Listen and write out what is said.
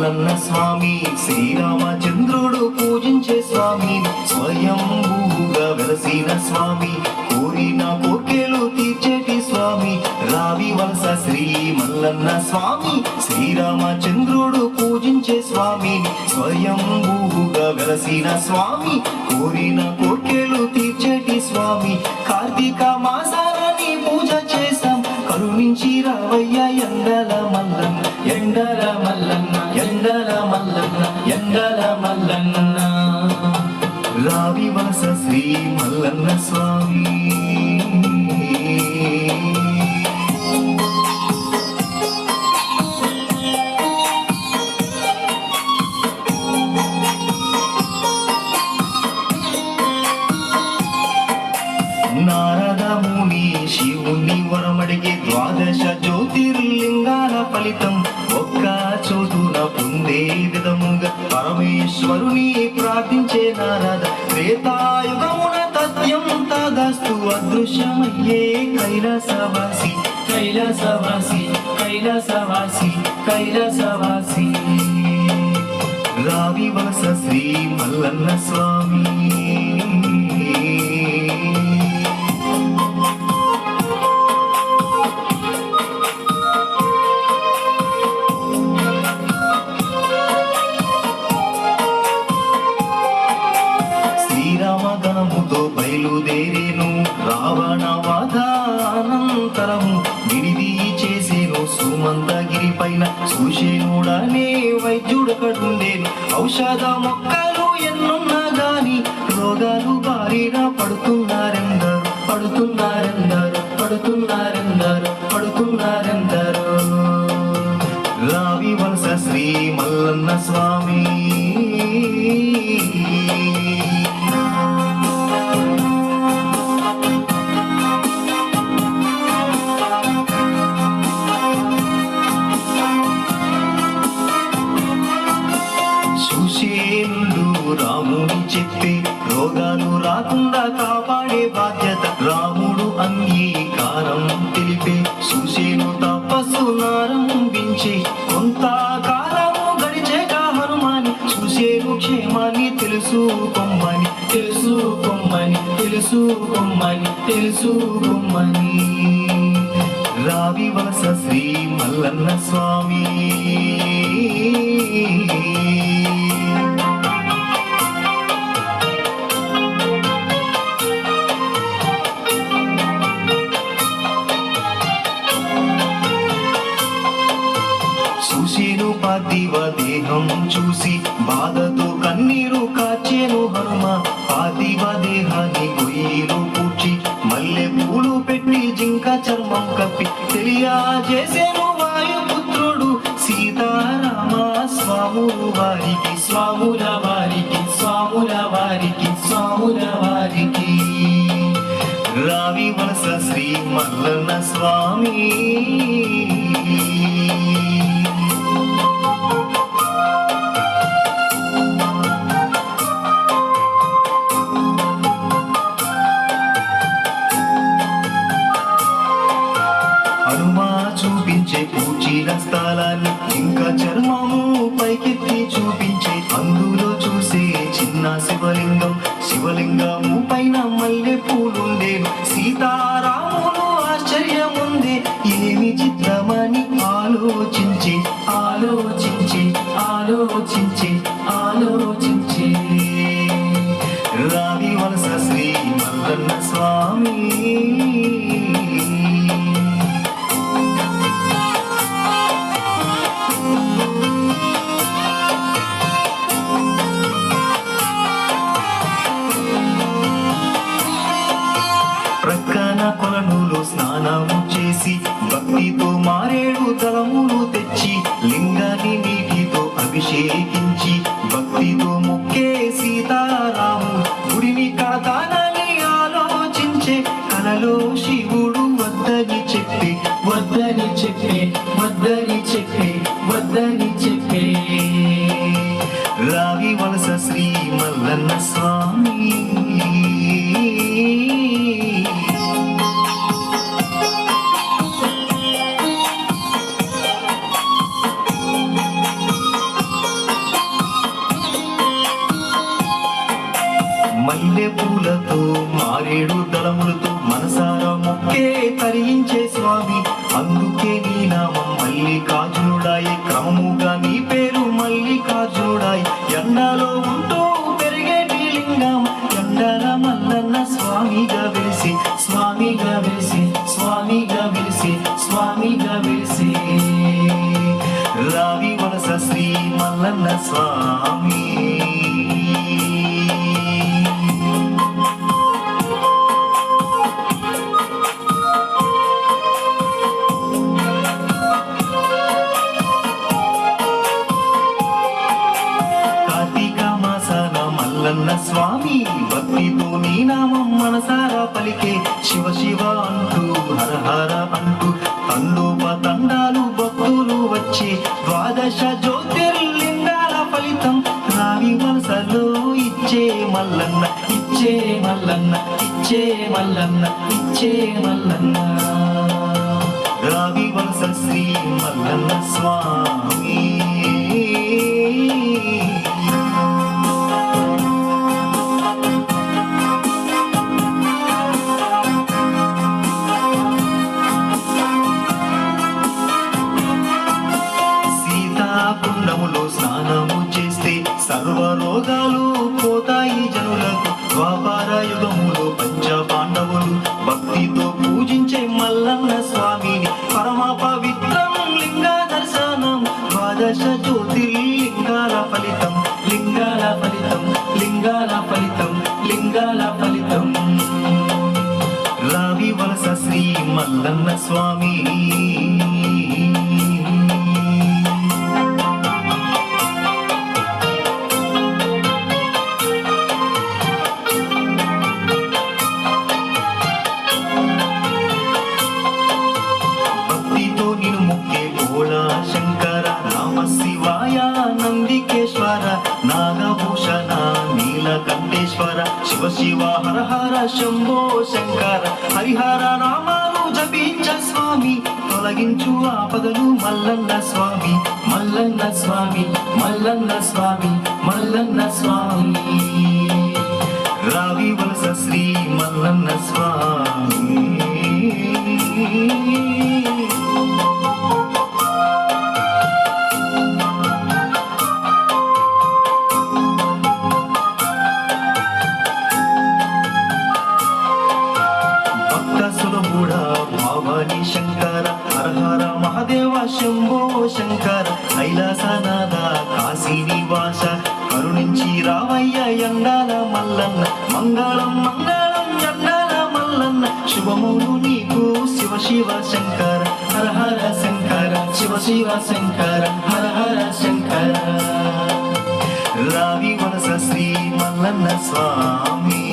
మల్లన్న స్వామి శ్రీరామచంద్రుడు పూజించే స్వామి స్వయంభూగా వెలసిన స్వామి కోరిన కోర్కెలు తీర్చేటి స్వామి రావి వలస శ్రీ మల్లన్న స్వామి శ్రీరామచంద్రుడు పూజించే స్వామి స్వయంభూగా వెలసిన స్వామి కోరిన కోర్కెలు తీర్చేటి స్వామి కార్తీక మాసాలని పూజ చేశాం కరుణించి రావయ్య ఎండల మల్లన్న ఎండల మల్లన్న ఎండల మల్లన్న ఎండల మల్లన్న రావి వలస శ్రీ మల్లన్న స్వామి నారద ముని శివుని వరమడిగే ద్వాదశ జ్యోతిర్లింగాల ఫలితం ఒక్క చోటున పొందే విధముగా పరమేశ్వరుని ప్రార్థించే నారద త్రేతాయుగమున తథ్యం తదస్తు అదృశ్యమయ్యే కైలాసవాసి కైలాసవాసి కైలాసవాసి కైలాసవాసి రావి వలస శ్రీ మల్లన్న స్వామి శ్రీరామగణముతో బయలుదేరేను రావణ వాదానంతరము విడిది చేసేను సుమందగిరి పైన సుషేనుడనే వైద్యుడకడుండేను ఔషధ మొక్కలు ఎన్నున్నా గాని రోగాలు బారిన పడుతున్నారెందరు పడుతున్నారెందరు పడుతున్నారెందరు పడుతున్నారెందరు రావి వలస శ్రీ మల్లన్న స్వామి సుషేనుడు రాముని చెప్పే రోగాలు రాకుండా కాపాడే బాధ్యత రాముడు అంగీకారం తెలిపే సుషేను తపస్సు నారంభించే కొంతకాలము గడిచేక హనుమాని సుషేను క్షేమాన్ని తెలుసుకోమని తెలుసుకోమని తెలుసుకోమని తెలుసుకోమని రావి వలస శ్రీ మల్లన్న స్వామి సుషేను పార్థివ దేహం చూసి బాధతో కన్నీరు కాచేను హనుమ పార్థివ దేహాన్ని గొయ్యిలో పూడ్చి మల్లె పూలు పెట్టి జింక చర్మం కప్పి తెలియజేసేను వాయుపుత్రుడు సీతారామ స్వాముల వారికి స్వాముల వారికి స్వాముల వారికి స్వాముల వారికి రావి వలస శ్రీ మల్లన్న స్వామి చూపించే పూచిన స్థలాన్ని ఇంకా చర్మము పైకెత్తి చూపించే అందులో చూసే చిన్న శివలింగం శివలింగము పైన మల్లె పూలుండేను సీతారాములు ఆశ్చర్యముందే ఏమి చిత్రమని ఆలోచించే ఆలోచించే ఆలోచించే ఆలోచించే రావి వలస శ్రీ మల్లన్న స్వామి కొలనులో స్నానము చేసి భక్తితో మారేడు దళములు తెచ్చి లింగాన్ని నీటితో అభిషేకించి భక్తితో మొక్కే సీతారాము గుడిని కడతానని ఆలోచించే కలలో శివుడు వద్దని చెప్పే వద్దని చెప్పే వద్దని చెప్పే వద్దని చెప్పే రావి వలస శ్రీ మల్లన్న స్వామి మల్లె పూలతో మారేడు దళములతో మనసారా మొక్కే తరించే స్వామి. అందుకే నీ నామం మల్లికార్జునుడాయే, క్రమముగా నీ పేరు మల్లికార్జునుడాయే. ఎండలో ఉంటూ పెరిగేటి లింగం ఎండల మల్లన్న స్వామిగా వెలిసి, స్వామిగా వెలిసి, స్వామిగా వెలిసి, స్వామిగా వెలిసి. రావి వలస శ్రీ మల్లన్న స్వామి. మల్లన్న స్వామి భక్తితో నీ నామం మనసారా పలికే, శివ శివ అంటూ హర హర అంటూ తండోపతండాలు భక్తులు వచ్చే. ద్వాదశ జ్యోతిర్లింగాల ఫలితం రావి వలసలో ఇచ్చే మల్లన్న, ఇచ్చే మల్లన్న, ఇచ్చే మల్లన్న, ఇచ్చే మల్లన్న. రావి వలస శ్రీ మల్లన్న స్వామి. కుండములో స్నానము చేస్తే సర్వ రోగాలు పోతాయి జనులకు. ద్వాపర యుగములో పంచ పాండవులు భక్తితో పూజించే మల్లన్న స్వామిని. పరమ పవిత్రం లింగ దర్శనం, ద్వాదశ జ్యోతిర్లింగాల ఫలితం, లింగాల ఫలితం, లింగాల ఫలితం, లింగాల ఫలితం. రావి వలస శ్రీ మల్లన్న స్వామి. శంకర రామ శివాయ నందికేశ్వర నాగభూషణ నీలకంఠేశ్వర శివ శివ హర హర శంభో శంకర. హరిహర నామాలు జపించ స్వామి, తొలగించు ఆపదలు మల్లన్న స్వామి, మల్లన్న స్వామి, మల్లన్న స్వామి, మల్లన్న స్వామి. రావి వలస శ్రీ మల్లన్న స్వామి. భవాని శంకర హర హర మహాదేవ శంభో శంకర. కైలాసనాథ కాశీ నివాస కరుణించి రావయ్య ఎండాల మల్లన్న. మంగళం మంగళం ఎండాల మల్లన్న. శుభములు నీకు శివ శివ శంకర హర హర శంకర, శివ శివ శంకర హర హర శంకర. రావి వలస శ్రీ మల్లన్న స్వామి.